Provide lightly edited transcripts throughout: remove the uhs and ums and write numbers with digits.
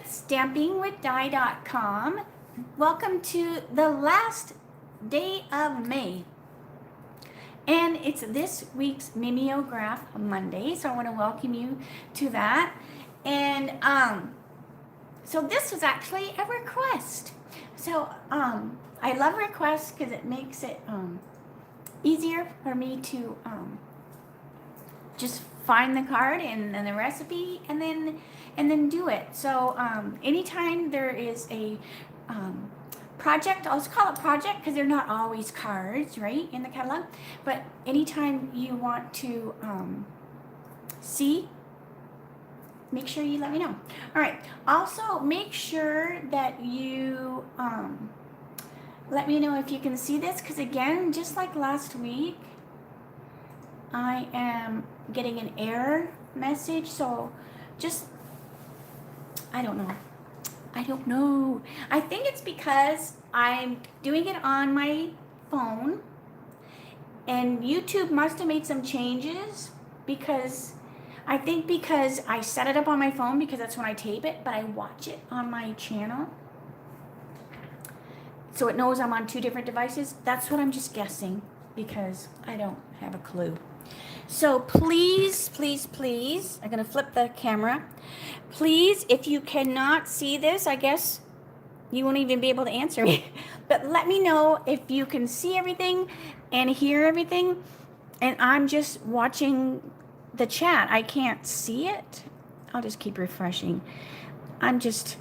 stampingwithdye.com. Welcome to the last day of May. And it's this week's Mimeograph Monday, so I want to welcome you to that. And so this was actually a request. So I love requests because it makes it easier for me to just find the card and the recipe and then do it. So anytime there is a project, I'll just call it project because they're not always cards, right, in the catalog. But anytime you want to see, make sure you let me know. All right. Also, make sure that you let me know if you can see this, because again, just like last week, I am getting an error message. So just, I don't know. I think it's because I'm doing it on my phone, and YouTube must have made some changes because I set it up on my phone because that's when I tape it, but I watch it on my channel. So it knows I'm on two different devices. That's what I'm just guessing because I don't have a clue. So please, I'm going to flip the camera. Please, if you cannot see this, I guess you won't even be able to answer me. But let me know if you can see everything and hear everything. And I'm just watching the chat. I can't see it. I'll just keep refreshing. I just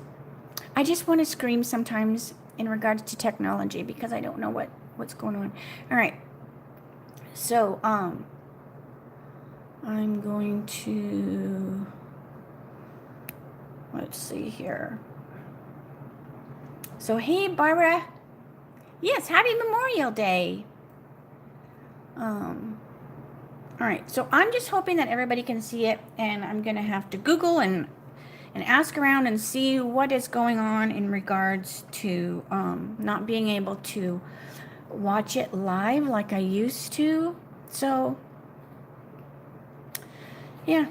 want to scream sometimes in regards to technology because I don't know what's going on. All right. So, I'm going to, let's see here. So, hey, Barbara. Yes, happy Memorial Day. All right, so I'm just hoping that everybody can see it, and I'm going to have to Google and ask around and see what is going on in regards to not being able to watch it live like I used to. So, yeah.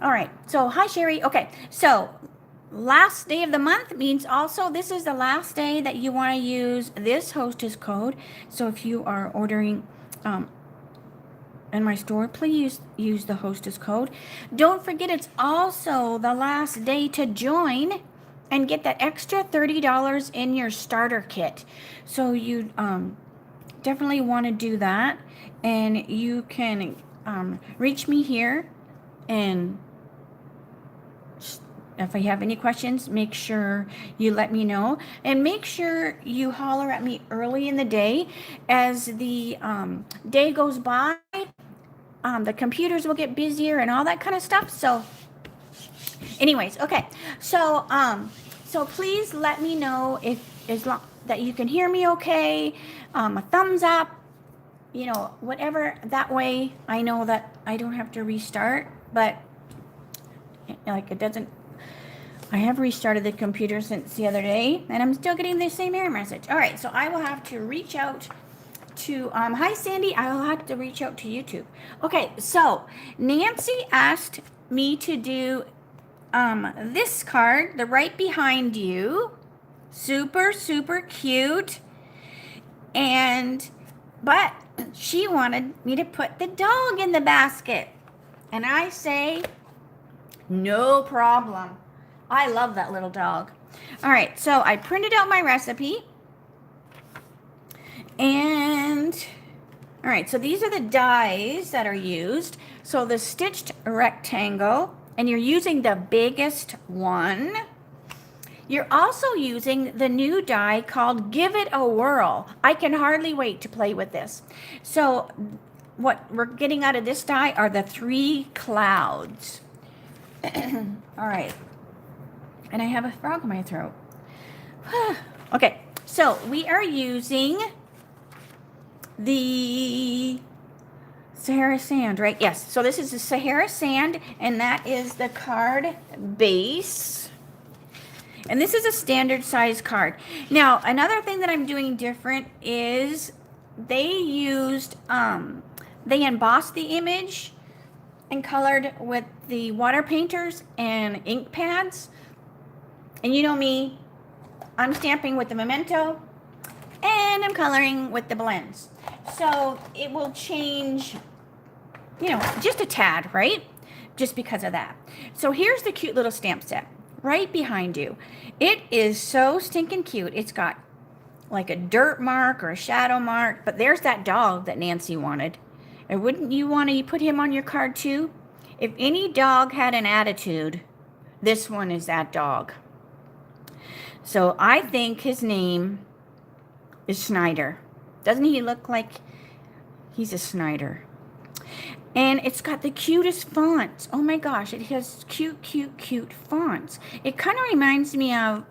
All right. So, hi, Sherry. Okay. So, last day of the month means also this is the last day that you want to use this Hostess code. So, if you are ordering in my store, please use the Hostess code. Don't forget, it's also the last day to join and get that extra $30 in your starter kit. So, you definitely want to do that. And you can reach me here. And if I have any questions, make sure you let me know. And make sure you holler at me early in the day. As the day goes by, the computers will get busier and all that kind of stuff. So anyways, okay. So so please let me know that you can hear me okay. A thumbs up, whatever. That way I know that I don't have to restart. But like I have restarted the computer since the other day, and I'm still getting the same error message. All right, so I will have to reach out to, hi Sandy, I will have to reach out to YouTube. Okay, so Nancy asked me to do this card, the right behind you. Super cute. But she wanted me to put the dog in the basket. And I say, no problem. I love that little dog. All right, so I printed out my recipe. And, all right, so these are the dies that are used. So the stitched rectangle, and you're using the biggest one. You're also using the new die called Give It a Whirl. I can hardly wait to play with this. So what we're getting out of this die are the 3 clouds. All right. And I have a frog in my throat. Okay, so we are using the Sahara Sand, right? Yes, so this is the Sahara Sand, and that is the card base. And this is a standard size card. Now, another thing that I'm doing different is they embossed the image and colored with the water painters and ink pads. And you know me, I'm stamping with the Memento and I'm coloring with the blends. So it will change, you know, just a tad, right? Just because of that. So here's the cute little stamp set right behind you. It is so stinking cute. It's got like a dirt mark or a shadow mark, but there's that dog that Nancy wanted. And wouldn't you want to put him on your card too? If any dog had an attitude, this one is that dog. So I think his name is Snyder. Doesn't he look like he's a Snyder? And it's got the cutest fonts. Oh my gosh, it has cute, cute, cute fonts. It kind of reminds me of,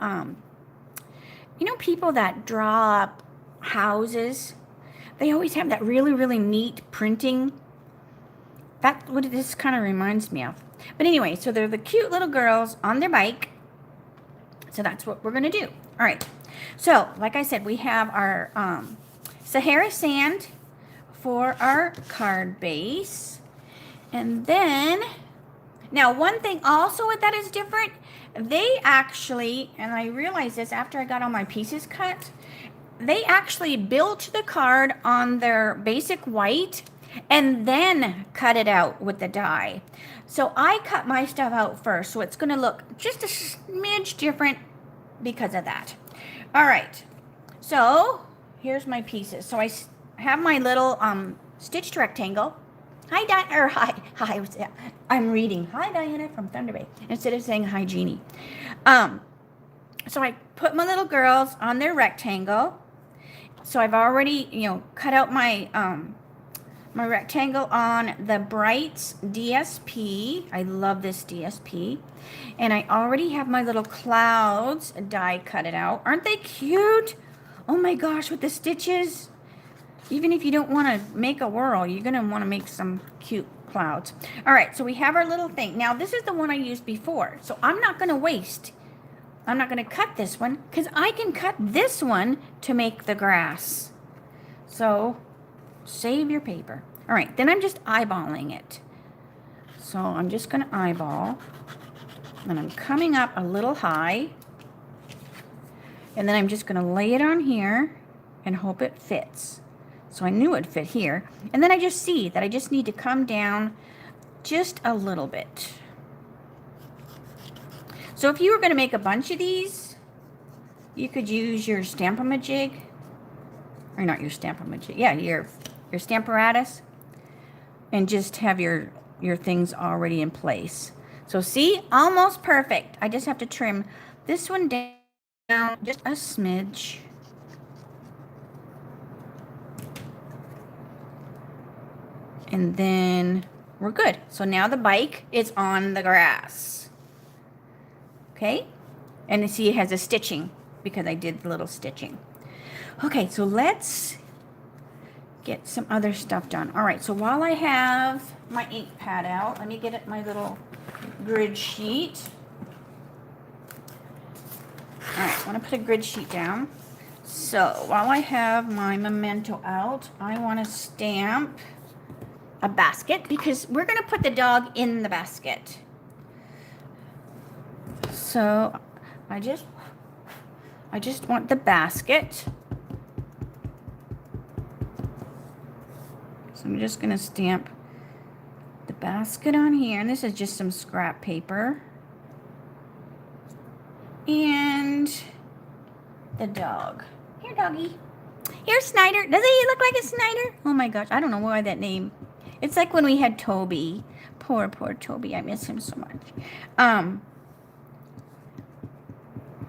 you know, people that draw up houses. They always have that really, really neat printing. That's what this kind of reminds me of. But anyway, so they're the cute little girls on their bike. So that's what we're going to do. All right. So, like I said, we have our Sahara sand for our card base. And then, now one thing also that is different, they actually, and I realized this after I got all my pieces cut, they actually built the card on their basic white and then cut it out with the die. So I cut my stuff out first, so it's going to look just a smidge different because of that. All right, so here's my pieces. So I have my little stitched rectangle. Hi, hi. I'm reading. Hi, Diana from Thunder Bay instead of saying hi, Jeannie. So I put my little girls on their rectangle. So I've already, you know, cut out my my rectangle on the Brights DSP. I love this DSP. And I already have my little clouds die cut it out. Aren't they cute? Oh my gosh, with the stitches. Even if you don't want to make a whirl, you're going to want to make some cute clouds. All right, so we have our little thing. Now, this is the one I used before. So I'm not going to waste. I'm not going to cut this one because I can cut this one to make the grass. So save your paper. All right, then I'm just eyeballing it. So I'm just going to eyeball. And I'm coming up a little high. And then I'm just going to lay it on here and hope it fits. So I knew it'd fit here. And then I just see that I just need to come down just a little bit. So if you were going to make a bunch of these, you could use your Stampin-Majig. Or not your Stampin-Majig. Yeah, your Stamparatus. And just have your things already in place. So see, almost perfect. I just have to trim this one down just a smidge. And then we're good. So now the bike is on the grass. Okay? And see, it has a stitching because I did the little stitching. Okay, so let's get some other stuff done. All right, so while I have my ink pad out, let me get my little grid sheet. All right, I want to put a grid sheet down. So while I have my Memento out, I want to stamp a basket because we're going to put the dog in the basket. So I just want the basket. So I'm just going to stamp the basket on here. And this is just some scrap paper. And the dog. Here, doggy. Here's Snyder. Doesn't he look like a Snyder? Oh my gosh. I don't know why that name. It's like when we had Toby. Poor Toby. I miss him so much.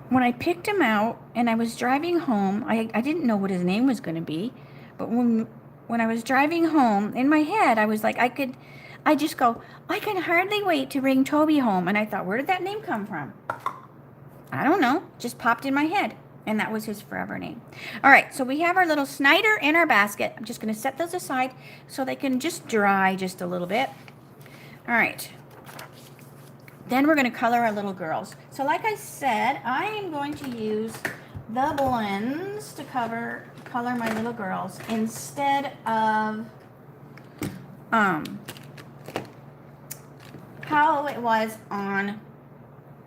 When I picked him out and I was driving home, I didn't know what his name was going to be. But when I was driving home, in my head, I was like, I just go, I can hardly wait to bring Toby home. And I thought, where did that name come from? I don't know. Just popped in my head. And that was his forever name. All right, so we have our little Snyder in our basket. I'm just going to set those aside so they can just dry just a little bit. All right. Then we're going to color our little girls. So like I said, I am going to use the blends to color my little girls instead of how it was on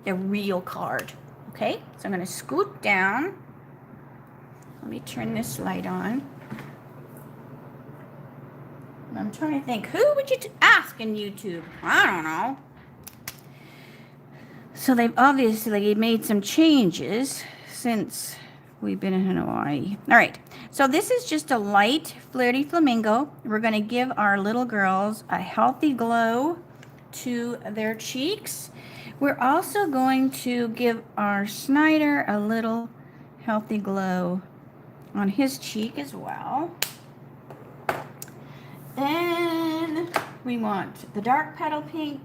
the real card. Okay, so I'm going to scoot down. Let me turn this light on. I'm trying to think, who would you ask in YouTube? I don't know. So they've obviously made some changes since we've been in Hawaii. All right, so this is just a light flirty flamingo. We're going to give our little girls a healthy glow to their cheeks. We're also going to give our Snyder a little healthy glow on his cheek as well. Then we want the dark petal pink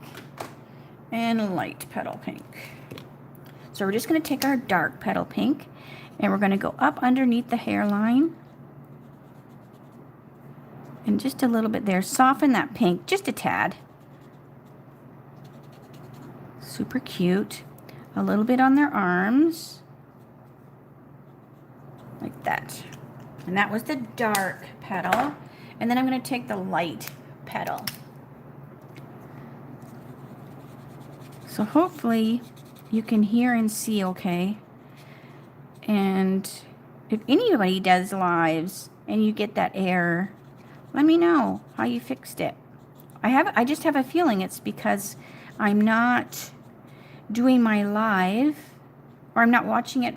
and light petal pink. So we're just going to take our dark petal pink and we're going to go up underneath the hairline and just a little bit there. Soften that pink just a tad. Super cute. A little bit on their arms. Like that. And that was the dark petal. And then I'm going to take the light petal. So hopefully you can hear and see okay. And if anybody does lives and you get that error, let me know how you fixed it. I just have a feeling it's because I'm not doing my live, or I'm not watching it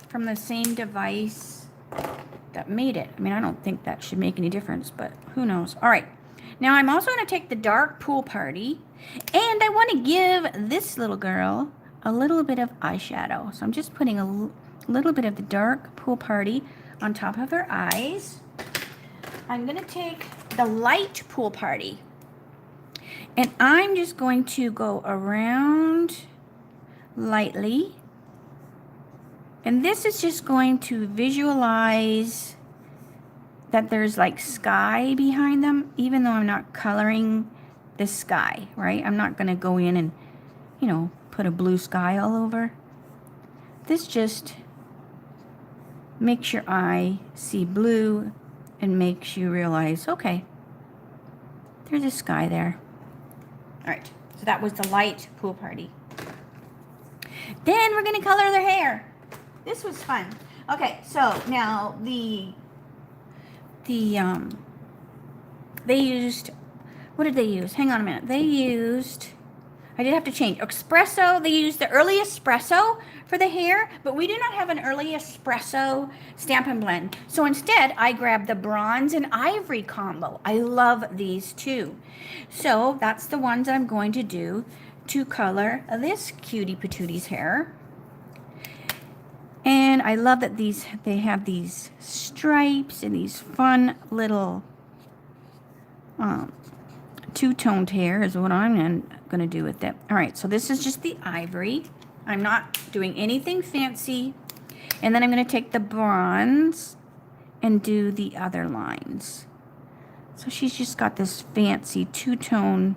from the same device that made it. I mean, I don't think that should make any difference, but who knows. All right, now I'm also going to take the dark pool party, and I want to give this little girl a little bit of eyeshadow. So I'm just putting a little bit of the dark pool party on top of her eyes. I'm going to take the light pool party, and I'm just going to go around lightly. And this is just going to visualize that there's like sky behind them, even though I'm not coloring the sky, right? I'm not going to go in and, you know, put a blue sky all over. This just makes your eye see blue and makes you realize, okay, there's a sky there. All right, so that was the light pool party. Then we're going to color their hair. This was fun. Okay, so now they used, what did they use? Hang on a minute. They used, I did have to change, espresso. They used the early espresso for the hair, but we do not have an early espresso Stampin' Blend. So instead, I grabbed the bronze and ivory combo. I love these too. So that's the ones I'm going to do to color this cutie patooty's hair. And I love that they have these stripes and these fun little two-toned hair is what I'm going to do with it. All right, so this is just the ivory. I'm not doing anything fancy. And then I'm going to take the bronze and do the other lines. So she's just got this fancy two-tone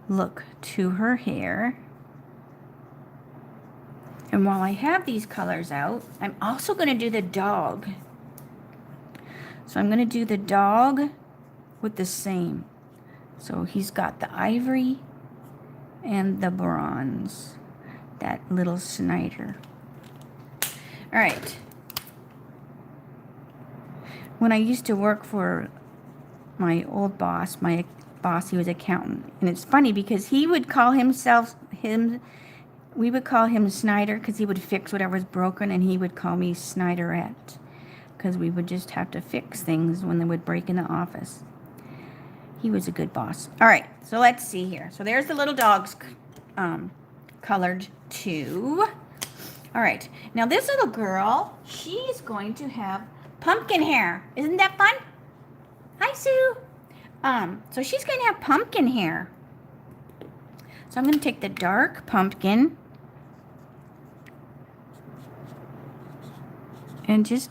look to her hair. And while I have these colors out, I'm also going to do the dog. So I'm going to do the dog with the same. So he's got the ivory and the bronze. That little Snyder. All right. When I used to work for my old boss, he was accountant. And it's funny because he would call we would call him Snyder because he would fix whatever was broken, and he would call me Snyderette because we would just have to fix things when they would break in the office. He was a good boss. All right, so let's see here. So there's the little dogs colored too. All right, now this little girl, she's going to have pumpkin hair. Isn't that fun? Hi, Sue. So she's going to have pumpkin hair. So I'm going to take the dark pumpkin and just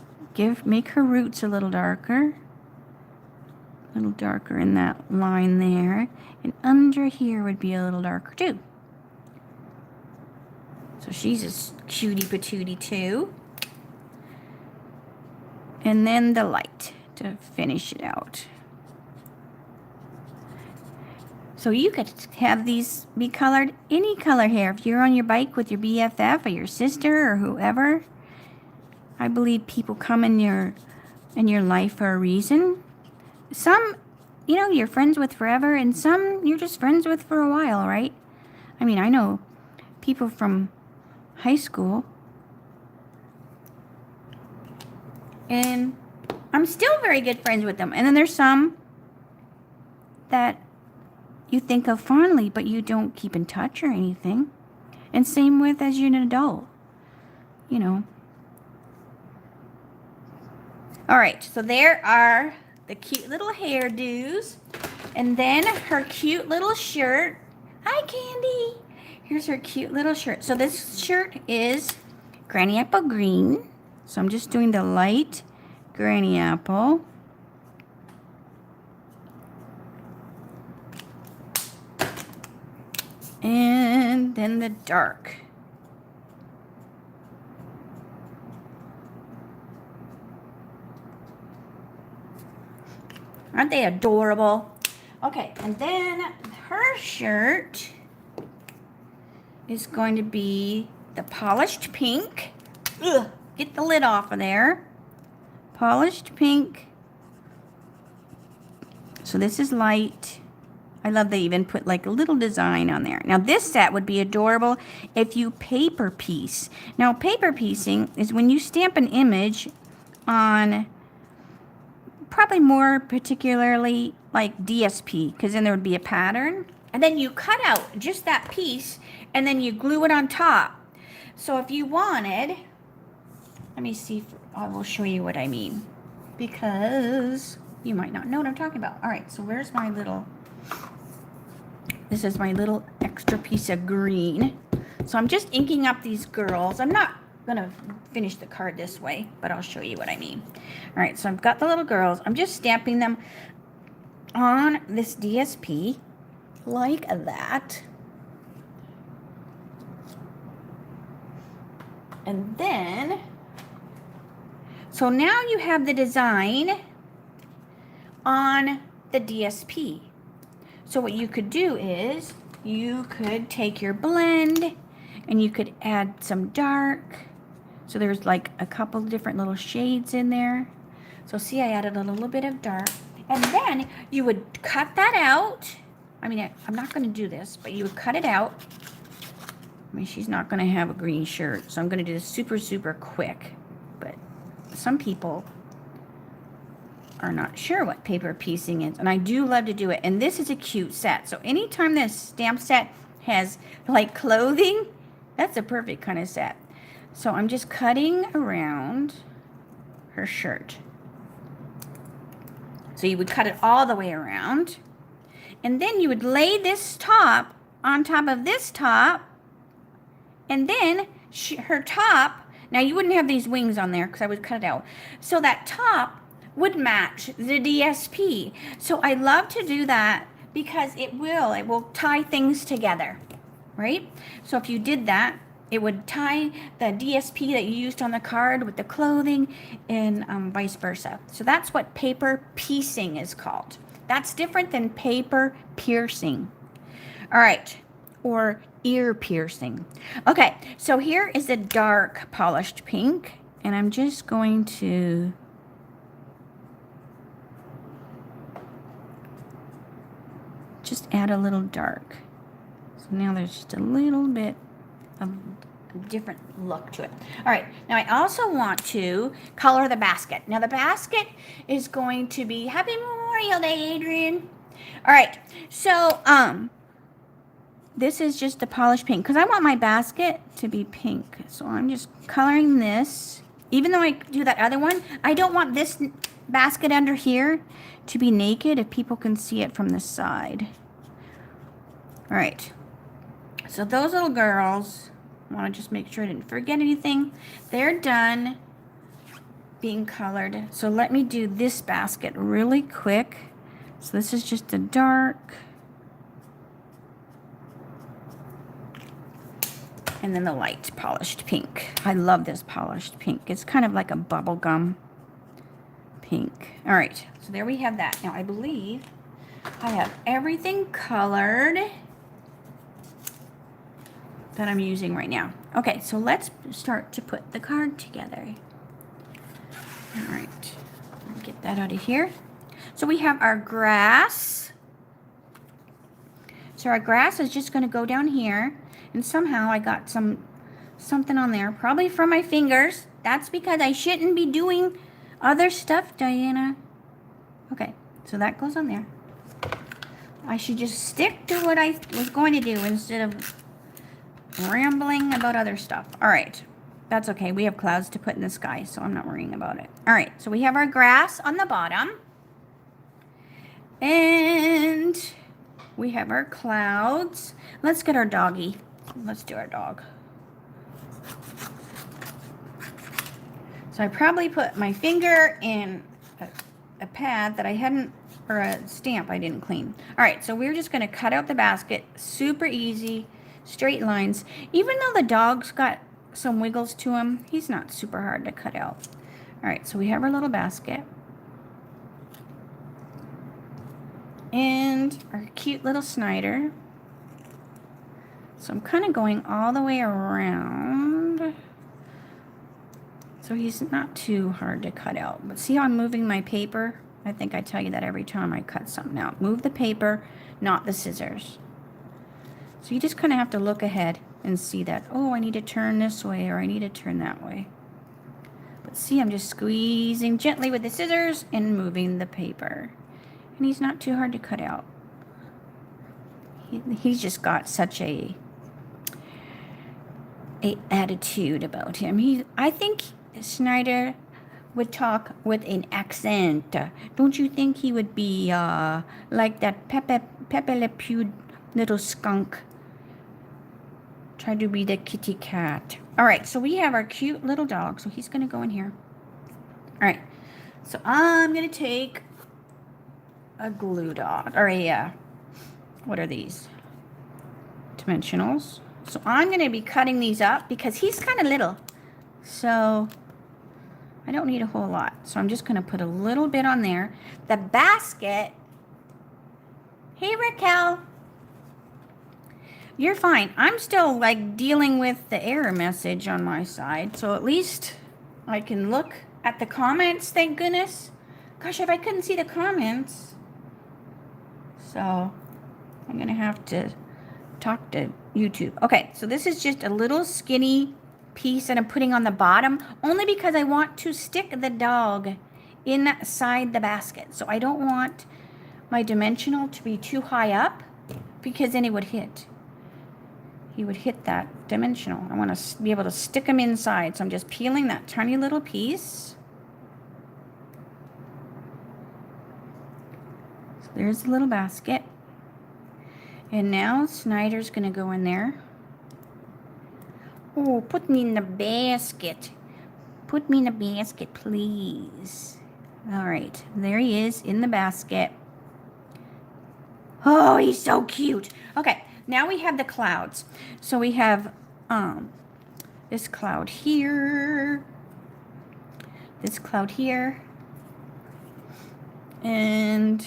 make her roots a little darker in that line there, and under here would be a little darker too. So she's a cutie patootie too. And then the light to finish it out. So you could have these be colored any color here. If you're on your bike with your BFF or your sister or whoever, I believe people come in your life for a reason. Some, you know, you're friends with forever, and some you're just friends with for a while, right? I mean, I know people from high school, and I'm still very good friends with them. And then there's some that you think of fondly, but you don't keep in touch or anything. And same with as you're an adult, you know. All right, so there are the cute little hairdos. And then her cute little shirt. Hi, Candy. Here's her cute little shirt. So this shirt is Granny Apple Green. So I'm just doing the light Granny Apple. And then the dark. Aren't they adorable? Okay, and then her shirt is going to be the polished pink. Ugh, get the lid off of there. Polished pink. So this is light. I love they even put like a little design on there. Now this set would be adorable if you paper piece. Now paper piecing is when you stamp an image on, probably more particularly like DSP, because then there would be a pattern. And then you cut out just that piece and then you glue it on top. So if you wanted, let me see if I will show you what I mean, because you might not know what I'm talking about. All right, so where's my little, this is my little extra piece of green. So I'm just inking up these girls. I'm not gonna finish the card this way, but I'll show you what I mean. All right, so I've got the little girls. I'm just stamping them on this DSP like that. And then, so now you have the design on the DSP. So what you could do is you could take your blend and you could add some dark. So there's like a couple different little shades in there. So see, I added a little bit of dark. And then you would cut that out. I mean, I'm not going to do this, but you would cut it out. I mean, she's not going to have a green shirt, so I'm going to do this super, super quick. But some people are not sure what paper piecing is, and I do love to do it. And this is a cute set. So anytime this stamp set has like clothing, that's a perfect kind of set. So I'm just cutting around her shirt. So you would cut it all the way around. And then you would lay this top on top of this top. And then her top, now you wouldn't have these wings on there because I would cut it out. So that top would match the DSP. So I love to do that because it will tie things together, right? So if you did that, it would tie the DSP that you used on the card with the clothing and vice versa. So that's what paper piecing is called. That's different than paper piercing. All right, or ear piercing. Okay, so here is the dark polished pink, and I'm just going to just add a little dark. So now there's just a little bit of a different look to it. All right, now I also want to color the basket. Now the basket is going to be, Happy Memorial Day, Adrian. All right, so this is just the polished pink because I want my basket to be pink. So I'm just coloring this. Even though I do that other one, I don't want this basket under here to be naked if people can see it from the side. All right, so those little girls, I want to just make sure I didn't forget anything. They're done being colored. So let me do this basket really quick. So this is just a dark. And then the light polished pink. I love this polished pink. It's kind of like a bubblegum pink. All right, so there we have that. Now I believe I have everything colored that I'm using right now. Okay, so let's start to put the card together. All right, get that out of here. So we have our grass. So our grass is just going to go down here, and somehow I got something on there, probably from my fingers. That's because I shouldn't be doing other stuff, Diana. Okay, so that goes on there. I should just stick to what I was going to do instead of rambling about other stuff. All right, that's okay. We have clouds to put in the sky, so I'm not worrying about it. All right, so we have our grass on the bottom. And we have our clouds. Let's get our doggy. Let's do our dog. So I probably put my finger in a pad that I hadn't, or a stamp I didn't clean. All right, so we're just going to cut out the basket. Super easy, straight lines. Even though the dog's got some wiggles to him, he's not super hard to cut out. All right, so we have our little basket. And our cute little Snyder. So I'm kind of going all the way around. So he's not too hard to cut out. But see how I'm moving my paper? I think I tell you that every time I cut something out. Move the paper, not the scissors. So you just kind of have to look ahead and see that, oh, I need to turn this way or I need to turn that way. But see, I'm just squeezing gently with the scissors and moving the paper. And he's not too hard to cut out. He's just got such a attitude about him. I think Snyder would talk with an accent. Don't you think he would be like that Pepe Le Pew little skunk? Try to be the kitty cat. All right, so we have our cute little dog. So he's going to go in here. All right, so I'm going to take a glue dot, or a, what are these? Dimensionals. So I'm going to be cutting these up because he's kind of little. So I don't need a whole lot. So I'm just going to put a little bit on there. The basket. Hey, Raquel. You're fine. I'm still like dealing with the error message on my side. So at least I can look at the comments, thank goodness. Gosh, if I couldn't see the comments. So I'm going to have to talk to YouTube. Okay, so this is just a little skinny piece that I'm putting on the bottom only because I want to stick the dog inside the basket. So I don't want my dimensional to be too high up because then it would hit. He would hit that dimensional. I want to be able to stick him inside. So I'm just peeling that tiny little piece. So there's the little basket. And now Snyder's going to go in there. Oh, put me in the basket. Put me in the basket, please. All right, there he is in the basket. Oh, he's so cute. Okay, now we have the clouds. So we have this cloud here, this cloud here, and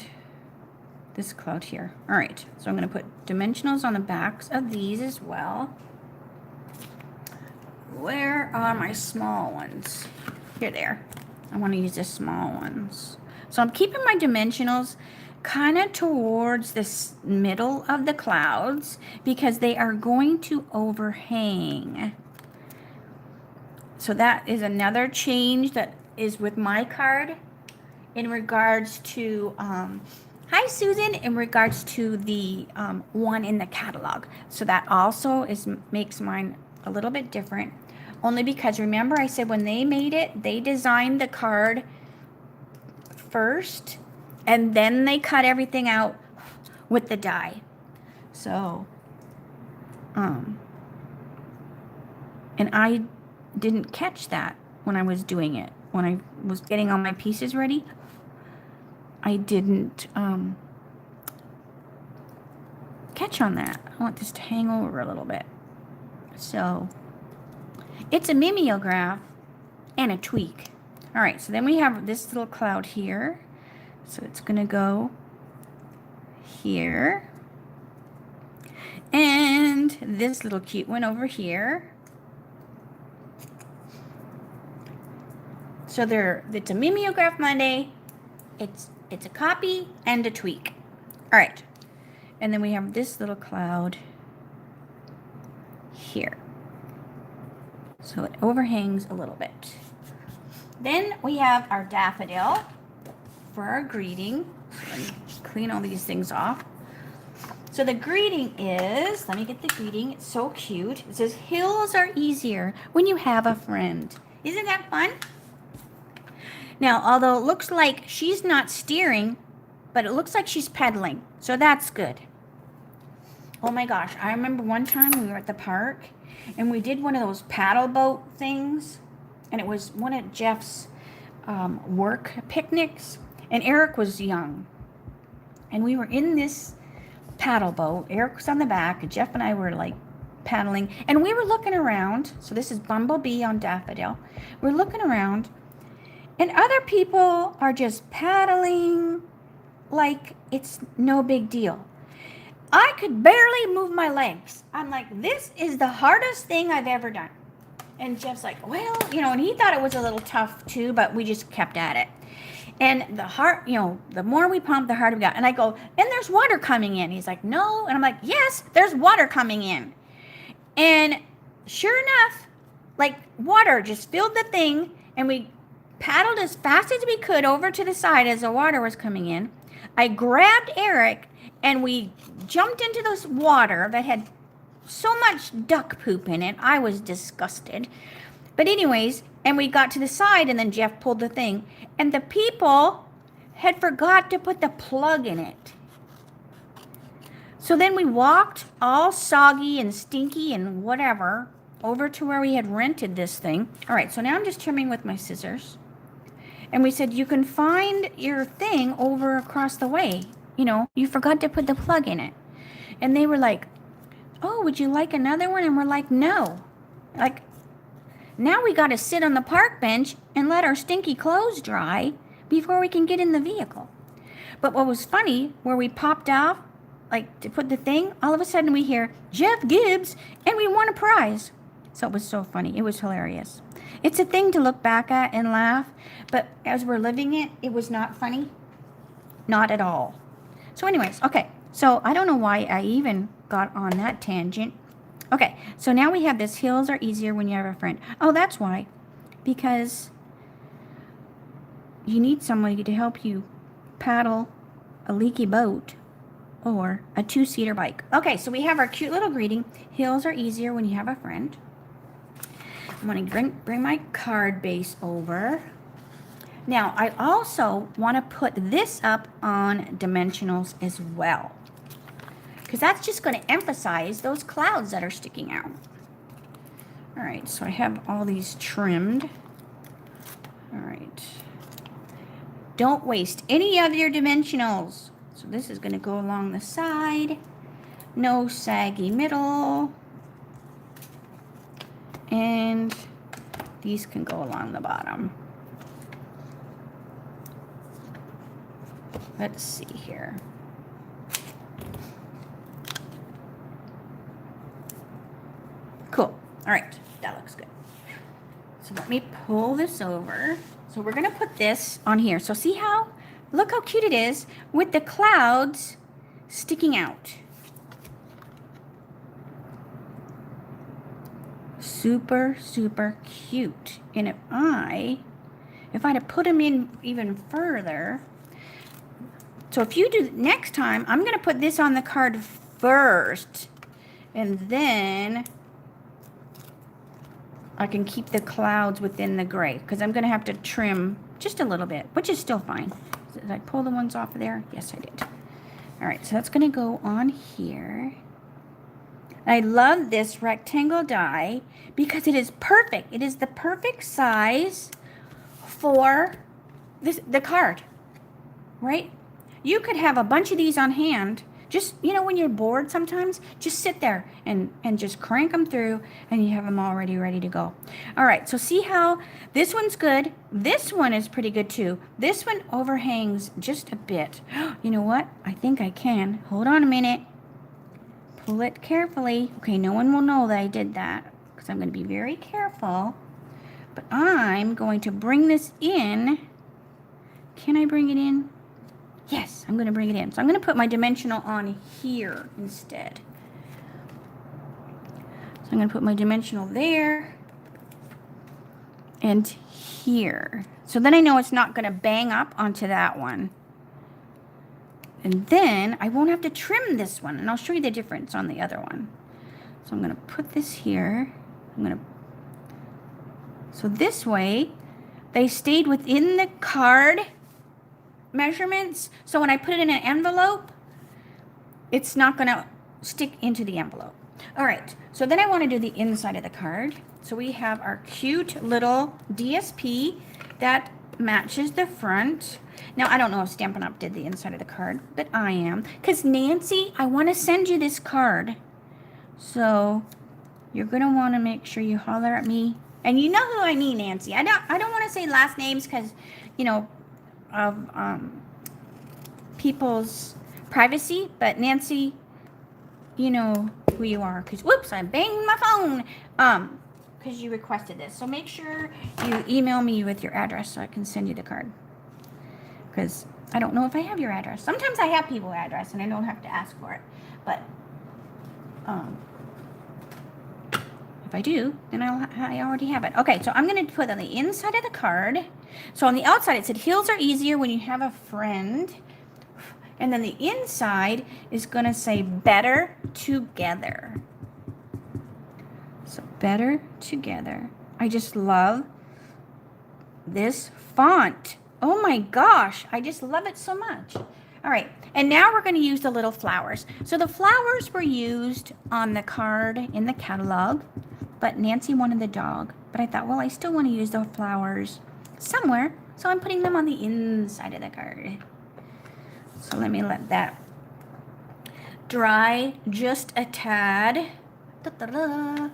this cloud here. All right, so I'm going to put dimensionals on the backs of these as well. Where are my small ones? Here they are. I want to use the small ones. So I'm keeping my dimensionals kind of towards this middle of the clouds because they are going to overhang. So that is another change that is with my card in regards to, hi Susan, in regards to the one in the catalog. So that also makes mine a little bit different. Only because remember I said when they made it, they designed the card first and then they cut everything out with the die. So, and I didn't catch that when I was doing it. When I was getting all my pieces ready, I didn't catch on that. I want this to hang over a little bit. So it's a mimeograph and a tweak. All right, so then we have this little cloud here. So it's going to go here. And this little cute one over here. So it's a Mimeograph Monday. It's a copy and a tweak. All right. And then we have this little cloud here. So it overhangs a little bit. Then we have our daffodil for our greeting. So let me clean all these things off. So the greeting is, let me get the greeting. It's so cute. It says, hills are easier when you have a friend. Isn't that fun? Now, although it looks like she's not steering, but it looks like she's pedaling. So that's good. Oh my gosh. I remember one time we were at the park and we did one of those paddle boat things. And it was one of Jeff's work picnics. And Eric was young. And we were in this paddle boat. Eric was on the back. And Jeff and I were like paddling. And we were looking around. So this is Bumblebee on Daffodil. We're looking around. And other people are just paddling like it's no big deal. I could barely move my legs. I'm like, this is the hardest thing I've ever done. And Jeff's like, well, and he thought it was a little tough too, but we just kept at it. And the more we pumped, the harder we got. And I go, and there's water coming in. He's like, no. And I'm like, yes, there's water coming in. And sure enough, like water just filled the thing. And we paddled as fast as we could over to the side as the water was coming in. I grabbed Eric and we jumped into this water that had so much duck poop in it. I was disgusted. But anyways, and we got to the side and then Jeff pulled the thing. And the people had forgot to put the plug in it. So then we walked all soggy and stinky and whatever over to where we had rented this thing. All right, so now I'm just trimming with my scissors. And we said, you can find your thing over across the way. You forgot to put the plug in it. And they were like, oh, would you like another one? And we're like, no. Like, now we got to sit on the park bench and let our stinky clothes dry before we can get in the vehicle. But what was funny, where we popped off, like to put the thing, all of a sudden we hear, Jeff Gibbs, and we won a prize. So it was so funny. It was hilarious. It's a thing to look back at and laugh, but as we're living it, it was not funny. Not at all. So anyways, okay. So I don't know why I even got on that tangent. Okay, so now we have this, hills are easier when you have a friend. Oh, that's why. Because you need somebody to help you paddle a leaky boat or a two-seater bike. Okay, so we have our cute little greeting. Hills are easier when you have a friend. I'm going to bring my card base over. Now, I also want to put this up on dimensionals as well, because that's just going to emphasize those clouds that are sticking out. All right, so I have all these trimmed. All right. Don't waste any of your dimensionals. So this is going to go along the side. No saggy middle. And these can go along the bottom. Let's see here. Cool. All right, that looks good. So let me pull this over. So we're going to put this on here. So see how, look how cute it is with the clouds sticking out. Super, super cute. And if I'd have put them in even further. So if you do next time, I'm going to put this on the card first. And then I can keep the clouds within the gray, because I'm going to have to trim just a little bit, which is still fine. Did I pull the ones off of there? Yes, I did. All right, so that's going to go on here. I love this rectangle die because it is perfect. It is the perfect size for the card, right? You could have a bunch of these on hand Just, you know, when you're bored sometimes, just sit there and just crank them through, and you have them already ready to go. All right, so see how this one's good. This one is pretty good too. This one overhangs just a bit. You know what? I think I can. Hold on a minute. Pull it carefully. Okay, no one will know that I did that because I'm going to be very careful. But I'm going to bring this in. Can I bring it in? Yes, I'm going to bring it in. So I'm going to put my dimensional on here instead. So I'm going to put my dimensional there and here. So then I know it's not going to bang up onto that one. And then I won't have to trim this one. And I'll show you the difference on the other one. So I'm going to put this here. So this way, they stayed within the card measurements. So when I put it in an envelope, it's not going to stick into the envelope. All right, so then I want to do the inside of the card. So we have our cute little DSP that matches the front. Now, I don't know if Stampin' Up! Did the inside of the card, but I am. Because Nancy, I want to send you this card. So you're going to want to make sure you holler at me. And you know who I mean, Nancy. I don't want to say last names because, you know, of people's privacy, but Nancy, you know who you are, because whoops, I banged my phone because you requested this. So make sure you email me with your address so I can send you the card, because I don't know if I have your address. Sometimes I have people's address and I don't have to ask for it, but if I do, then I already have it. Okay, so I'm going to put on the inside of the card. So on the outside, it said heels are easier when you have a friend. And then the inside is going to say better together. So better together. I just love this font. Oh my gosh, I just love it so much. All right, and now we're going to use the little flowers. So the flowers were used on the card in the catalog, but Nancy wanted the dog. But I thought, well, I still want to use the flowers somewhere, so I'm putting them on the inside of the card. So let me let that dry just a tad. Da-da-da.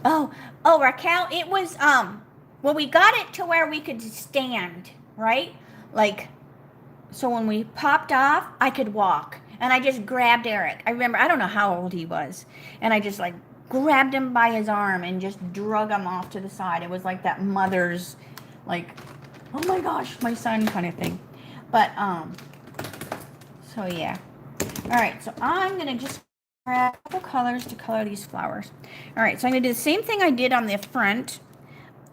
Oh, Raquel, it was, well, we got it to where we could stand, right? Like, so when we popped off, I could walk. And I just grabbed Eric. I remember, I don't know how old he was. And I just, like, grabbed him by his arm and just drug him off to the side. It was like that mother's, like, oh my gosh, my son kind of thing. But, so yeah. All right, so I'm going to just grab a couple colors to color these flowers. All right, so I'm going to do the same thing I did on the front.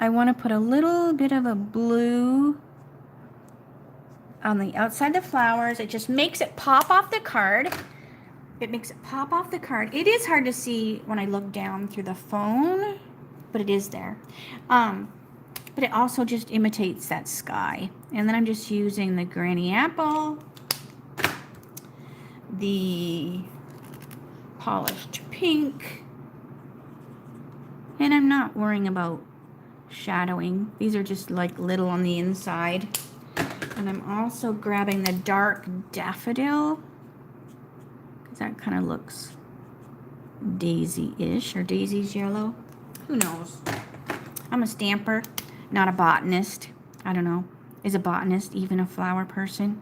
I want to put a little bit of a blue on the outside of the flowers. It just makes it pop off the card. It makes it pop off the card. It is hard to see when I look down through the phone, but it is there. But it also just imitates that sky. And then I'm just using the Granny Apple, the polished pink, and I'm not worrying about shadowing. These are just like little on the inside. And I'm also grabbing the dark daffodil, because that kind of looks daisy-ish, or daisy's yellow. Who knows? I'm a stamper, not a botanist. I don't know. Is a botanist even a flower person?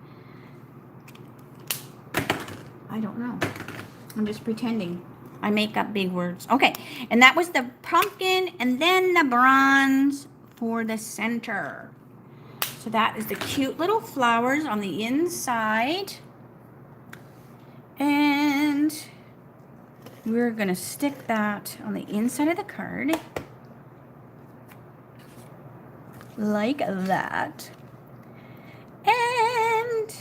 I don't know. I'm just pretending. I make up big words. Okay, and that was the pumpkin, and then the bronze for the center. So that is the cute little flowers on the inside. And we're going to stick that on the inside of the card. Like that. And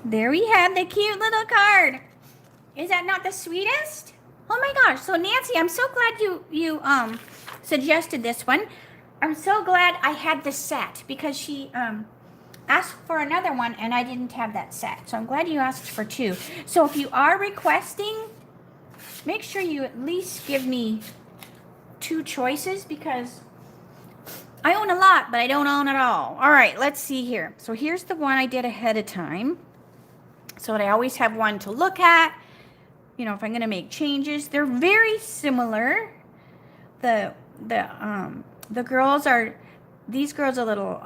there we have the cute little card. Is that not the sweetest? Oh my gosh. So Nancy, I'm so glad you suggested this one. I'm so glad I had the set, because she asked for another one and I didn't have that set. So I'm glad you asked for two. So if you are requesting, make sure you at least give me two choices, because I own a lot, but I don't own it all. All right, let's see here. So here's the one I did ahead of time. So I always have one to look at, you know, if I'm going to make changes. They're very similar. The girls are, these girls are a little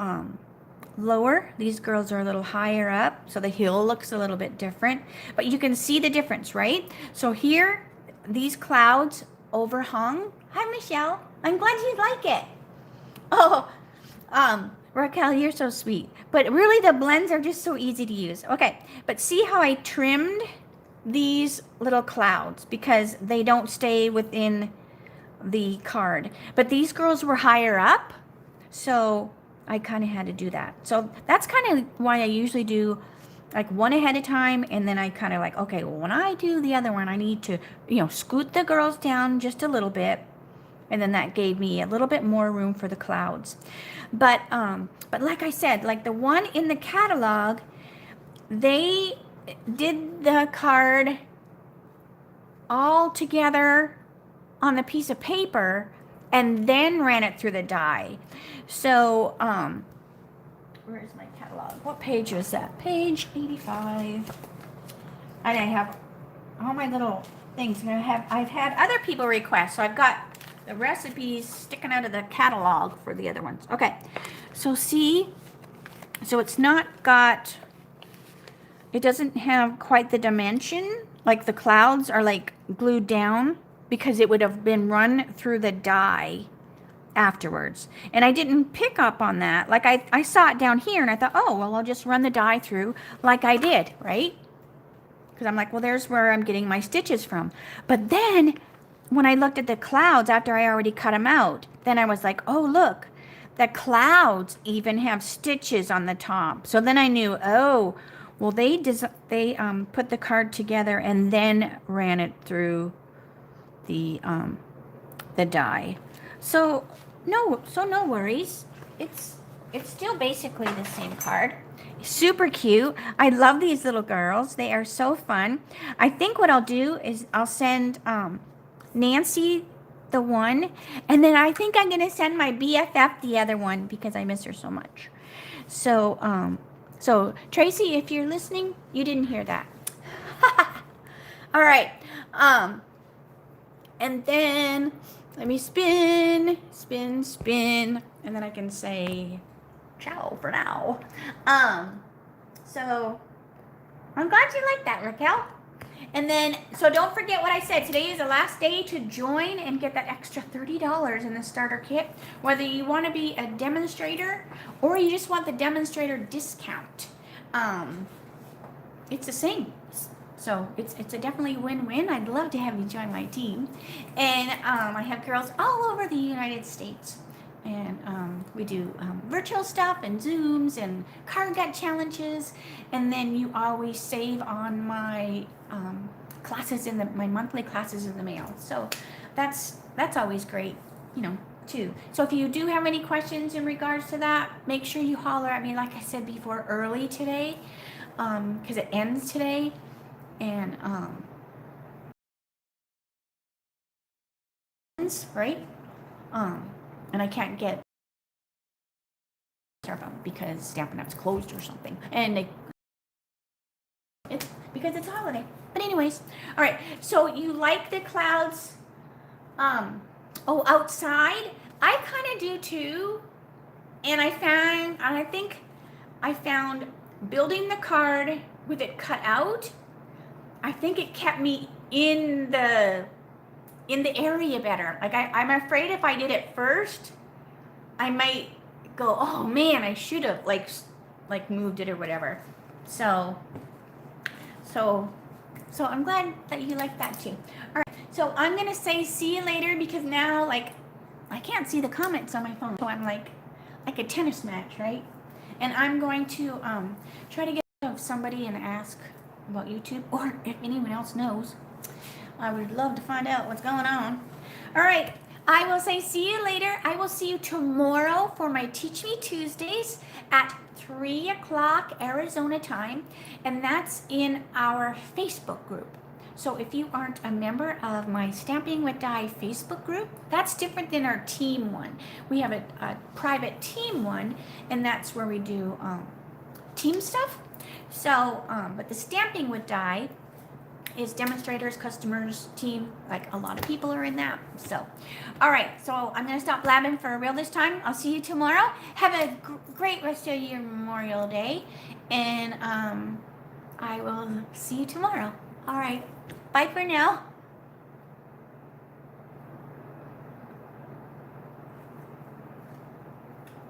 lower. These girls are a little higher up. So the heel looks a little bit different, but you can see the difference, right? So here, these clouds overhung. Hi, Michelle. I'm glad you like it. Oh, Raquel, you're so sweet. But really, the blends are just so easy to use. Okay, but see how I trimmed these little clouds because they don't stay within the card. But these girls were higher up, so I kind of had to do that. So that's kind of why I usually do like one ahead of time, and then I kind of like, okay, well, when I do the other one, I need to, you know, scoot the girls down just a little bit. And then that gave me a little bit more room for the clouds. But like I said, like the one in the catalog, they did the card all together on the piece of paper and then ran it through the die. So, where's my catalog? What page was that? Page 85. And I have all my little things. I've had other people request, so I've got the recipes sticking out of the catalog for the other ones. Okay, so see, so it's not got, it doesn't have quite the dimension, like the clouds are like glued down because it would have been run through the die afterwards. And I didn't pick up on that. Like I saw it down here and I thought, oh, well, I'll just run the die through like I did, right? Because I'm like, well, there's where I'm getting my stitches from. But then when I looked at the clouds after I already cut them out, then I was like, oh, look, the clouds even have stitches on the top. So then I knew, oh, well, they put the card together and then ran it through the die. So no worries. It's still basically the same card. Super cute. I love these little girls. They are so fun. I think what I'll do is I'll send Nancy the one, and then I think I'm gonna send my BFF the other one because I miss her so much. So so Tracy, if you're listening, you didn't hear that. All right. And then let me spin, and then I can say ciao for now. So I'm glad you like that, Raquel. And then, so don't forget what I said. Today is the last day to join and get that extra $30 in the starter kit. Whether you want to be a demonstrator or you just want the demonstrator discount. It's the same. So it's a definitely win-win. I'd love to have you join my team. And I have girls all over the United States. And we do virtual stuff and Zooms and card gut challenges. And then you always save on my classes my monthly classes in the mail. So that's always great, you know, too. So if you do have any questions in regards to that, make sure you holler at me, like I said before, early today, because it ends today. And right? And I can't get because Stampin' Up's closed or something. And it's because it's holiday. But anyways, all right. So you like the clouds? Outside? I kind of do too. And I think I found building the card with it cut out. I think it kept me in the area better. Like I'm afraid if I did it first, I might go, oh man, I should have like moved it or whatever. So I'm glad that you like that too. All right, so I'm gonna say see you later because now like I can't see the comments on my phone, so I'm like a tennis match, right? And I'm going to try to get somebody and ask about YouTube, or if anyone else knows. I would love to find out what's going on. All right, I will say see you later. I will see you tomorrow for my Teach Me Tuesdays at 3 o'clock Arizona time, and that's in our Facebook group. So if you aren't a member of my Stamping with Die Facebook group, that's different than our team one. We have a private team one, and that's where we do team stuff. So, but the Stamping with Die is demonstrators, customers, team, like a lot of people are in that. So, all right, so I'm going to stop blabbing for real this time. I'll see you tomorrow. Have a great rest of your Memorial Day, and I will see you tomorrow. All right, bye for now.